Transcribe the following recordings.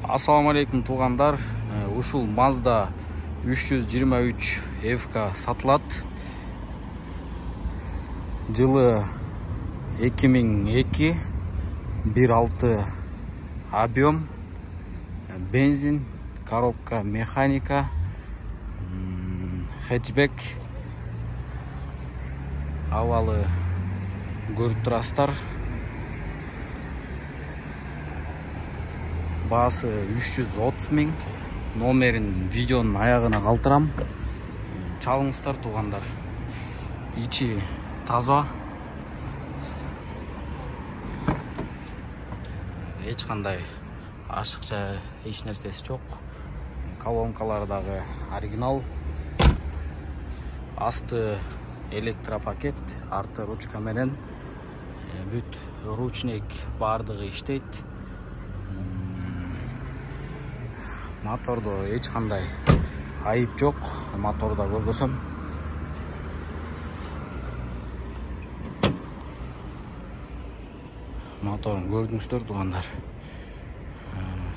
Assalamu алейкум туугандар. Ушул Mazda 323 FK сатылат. Жылы 2002, 1.6 объем, бензин, коробка механика, хэтчбек. Авалы көрүп турасыздар. Баасы 330 000. Номерин видеонун аягына калтырам. Чалыңыздар туугандар. Ичи таза. Эч кандай ашыкча эч нерсеси жок. Колонкалары дагы оригинал. Асты электропакет, арты ручка менен. Бүт ручник бардыгы иштейт. Мотордо эч кандай айып жок. Мотордо көргөсөм. Моторун көрдүңүздөр туугандар.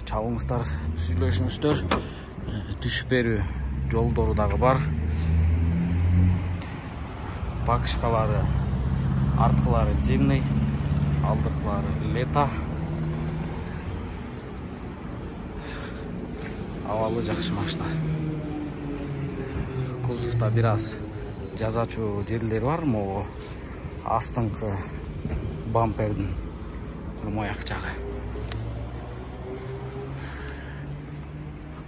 Чалыңыздар, сүйлөшүңүздөр. Түшүп берүү жолдору дагы бар. Покрышкалары арткылары зимний, алдыкылары лето. Авалы жакшы машина. Кузовда бир аз жазачу жерлери бар, могу астыңкы бампердин ымаяк жагы.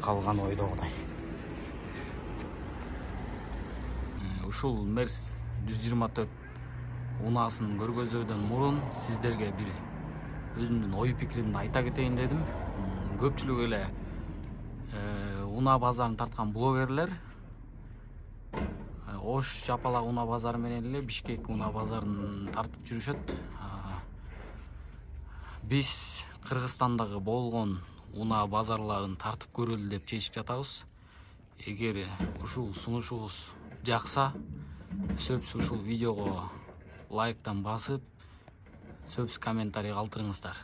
Калган ойдогудай. Ушул Mercedes 124 унасын көргөзүүдөн мурун сиздерге бир өзүмдүн ой пикиримди айта кетейин дедим. Көпчүлүк эле уна базарын тарткан блогерлер Ош Жапалак уна базары менен эле Бишкек уна базарын тартып жүрүшөт. Биз Кыргызстандагы болгон уна базарларын тартып көрөлү деп чечип жатабыз. Эгер ушул сунушубуз жакса, сөпсү ушул видеого лайктан басып, сөпсү комментарий калтырыңыздар.